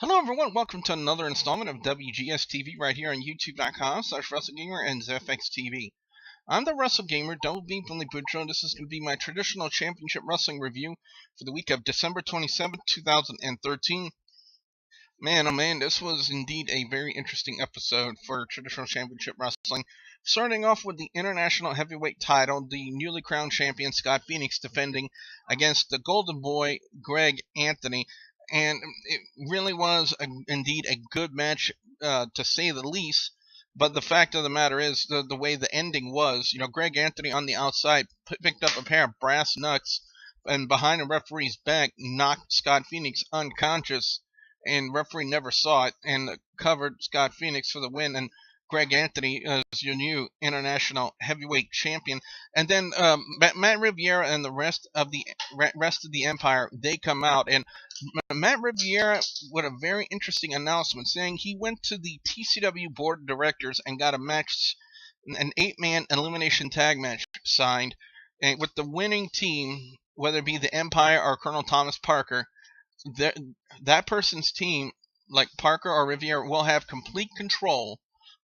Hello everyone, welcome to another installment of WGS-TV right here on youtube.com/WrestleGamer and ZFXTV. I'm the Wrestle Gamer, Double B Billy Boudreaux, and this is going to be my traditional championship wrestling review for the week of December 27th, 2013. Man, oh man, this was indeed a very interesting episode for traditional championship wrestling. Starting off with the International Heavyweight title, the newly crowned champion Scott Phoenix defending against the Golden Boy, Greg Anthony. And it really was indeed a good match, to say the least. But the fact of the matter is, the way the ending was, Greg Anthony on the outside picked up a pair of brass knucks and behind the referee's back knocked Scott Phoenix unconscious. And referee never saw it and covered Scott Phoenix for the win. And Greg Anthony as your new international heavyweight champion. And then Matt Riveria and the rest of the Empire, they come out, and Matt Riveria with a very interesting announcement saying he went to the TCW board of directors and got a match, an 8-man elimination tag match signed, and with the winning team, whether it be the Empire or Colonel Thomas Parker, that person's team, like Parker or Riviera, will have complete control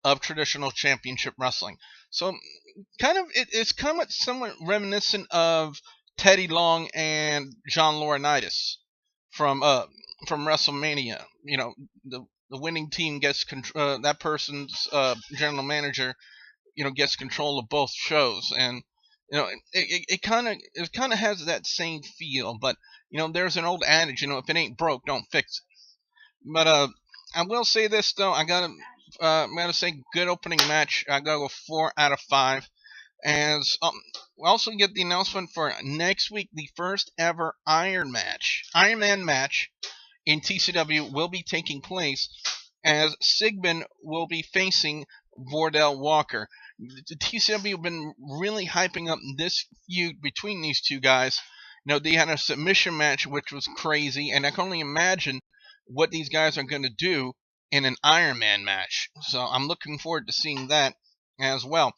of traditional championship wrestling. So it's kind of somewhat reminiscent of Teddy Long and John Laurinaitis from WrestleMania. The winning team gets that person's general manager, gets control of both shows, and it kind of has that same feel. But there's an old adage, if it ain't broke, don't fix it. But I will say this though, I'm gonna say good opening match. I gotta go 4 out of 5. As we also get the announcement for next week, the first ever Iron Man match in TCW will be taking place, as Sigmund will be facing Vordell Walker. The TCW have been really hyping up this feud between these two guys. They had a submission match which was crazy, and I can only imagine what these guys are going to do in an Iron Man match. So I'm looking forward to seeing that as well.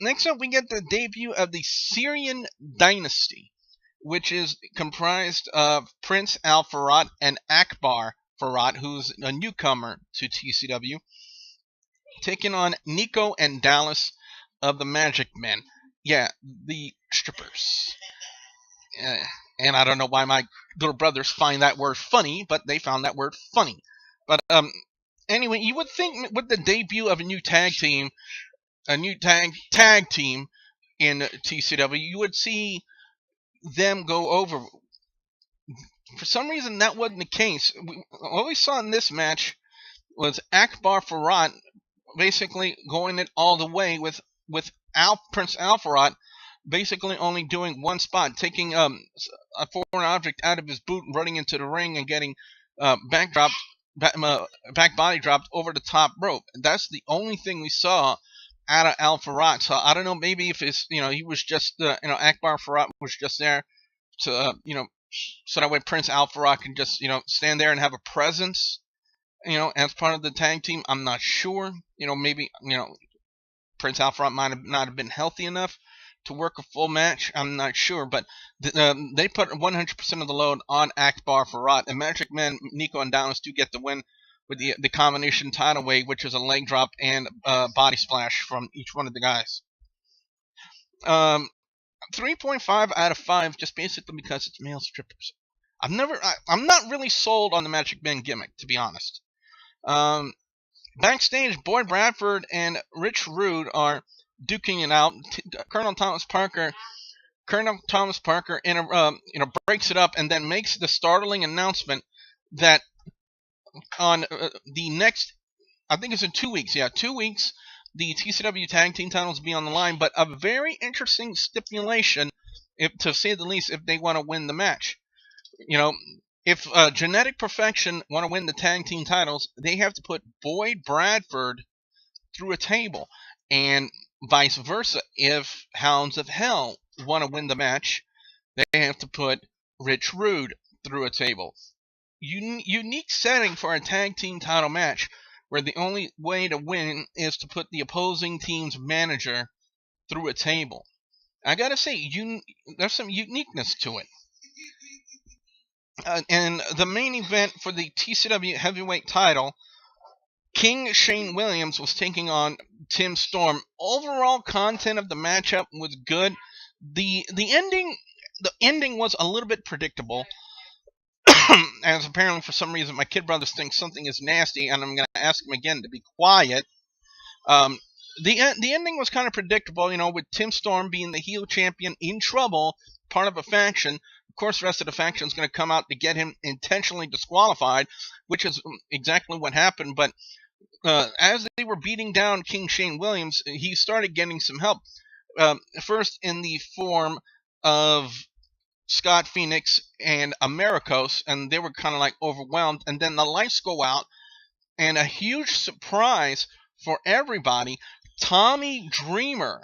Next up, we get the debut of the Syrian Dynasty, which is comprised of Prince Al Farad and Akbar Farad, who's a newcomer to TCW, taking on Nico and Dallas of the Magic Men. Yeah, the strippers. And I don't know why my little brothers find that word funny, but they found that word funny. But anyway, you would think with the debut of a new tag team in TCW, you would see them go over. For some reason, that wasn't the case. What we saw in this match was Akbar Farad basically going it all the way with Prince Al Farad basically only doing one spot, taking a foreign object out of his boot, running into the ring, and getting back body dropped over the top rope. That's the only thing we saw out of Al Farad. So I don't know, maybe if it's, he was just, Akbar Farad was just there to, so that way Prince Al Farad can just, stand there and have a presence, as part of the tag team. I'm not sure. Maybe, Prince Al Farad might not have been healthy enough to work a full match. I'm not sure, but they put 100% of the load on Akbar Farad. And Magic Men, Nico and Dallas do get the win with the combination title way, which is a leg drop and body splash from each one of the guys. 3.5 out of 5, just basically because it's male strippers. I'm not really sold on the Magic Men gimmick, to be honest. Backstage, Boyd Bradford and Rich Rude are duking it out. Colonel Thomas Parker breaks it up and then makes the startling announcement that on the next, I think it's in 2 weeks. Yeah, 2 weeks, the TCW Tag Team titles will be on the line. But a very interesting stipulation, to say the least, if they want to win the match. If Genetic Perfection want to win the Tag Team titles, they have to put Boyd Bradford through a table, and vice versa. If Hounds of Hell want to win the match, they have to put Rich Rude through a table. Unique setting for a tag team title match, where the only way to win is to put the opposing team's manager through a table. I gotta say, there's some uniqueness to it. In the main event for the TCW heavyweight title, King Shane Williams was taking on Tim Storm. Overall content of the matchup was good. The ending was a little bit predictable, as apparently for some reason my kid brothers think something is nasty, and I'm going to ask him again to be quiet. Um, the ending was kind of predictable, with Tim Storm being the heel champion in trouble, part of a faction. Of course, the rest of the faction is going to come out to get him intentionally disqualified, which is exactly what happened. But as they were beating down King Shane Williams, he started getting some help. First in the form of Scott Phoenix and Americos, and they were kind of like overwhelmed. And then the lights go out, and a huge surprise for everybody, Tommy Dreamer,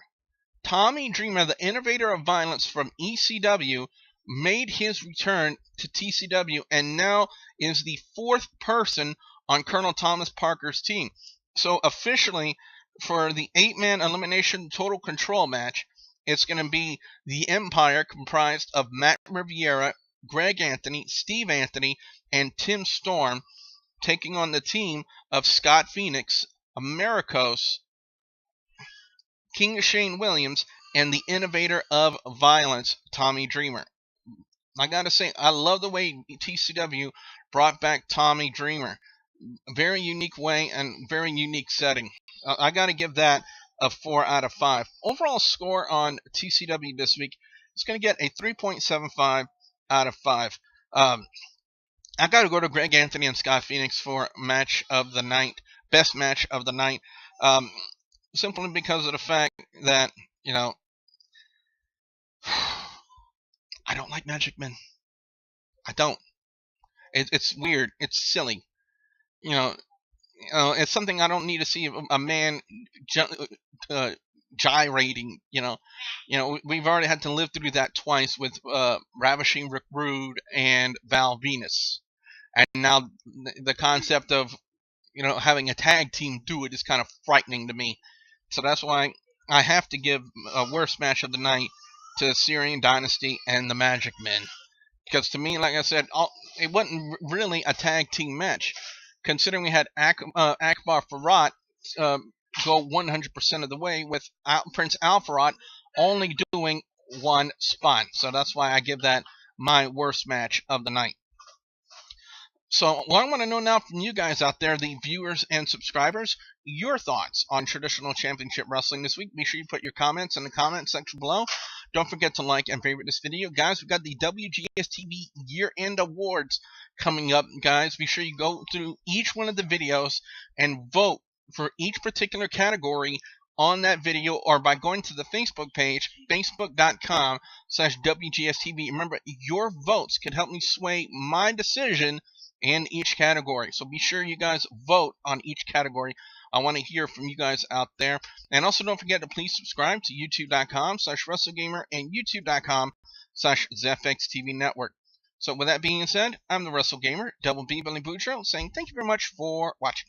the innovator of violence from ECW, made his return to TCW and now is the fourth person on Colonel Thomas Parker's team. So officially, for the 8-man elimination total control match, it's going to be the Empire, comprised of Matt Riveria, Greg Anthony, Steve Anthony, and Tim Storm, taking on the team of Scott Phoenix, Americos, King Shane Williams, and the innovator of violence, Tommy Dreamer. I gotta say, I love the way TCW brought back Tommy Dreamer. Very unique way and very unique setting. I gotta give that a 4 out of 5. Overall score on TCW this week is going to get a 3.75 out of 5. I got to go to Greg Anthony and Scott Phoenix for match of the night, best match of the night, simply because of the fact that, I don't like Magic Men. I don't. It's weird. It's silly. It's something I don't need to see a man gyrating. We've already had to live through that twice with Ravishing Rick Rude and Val Venus. And now the concept of, having a tag team do it is kind of frightening to me. So that's why I have to give a worst match of the night to Syrian Dynasty and the Magic Men. Because to me, like I said, it wasn't really a tag team match. Considering we had Akbar Farhat go 100% of the way, with Prince Alfarad only doing one spot. So that's why I give that my worst match of the night. So what I want to know now from you guys out there, the viewers and subscribers, your thoughts on traditional championship wrestling this week. Be sure you put your comments in the comment section below. Don't forget to like and favorite this video. Guys, we've got the WGS-TV year-end awards coming up, guys. Be sure you go through each one of the videos and vote for each particular category on that video, or by going to the Facebook page, facebook.com/WGS-TV. Remember, your votes can help me sway my decision in each category. So be sure you guys vote on each category. I want to hear from you guys out there. And also don't forget to please subscribe to youtube.com/WrestleGamer and youtube.com/ZFXTV Network. So with that being said, I'm the WrestleGamer, Double B Billy Boudreaux, saying thank you very much for watching.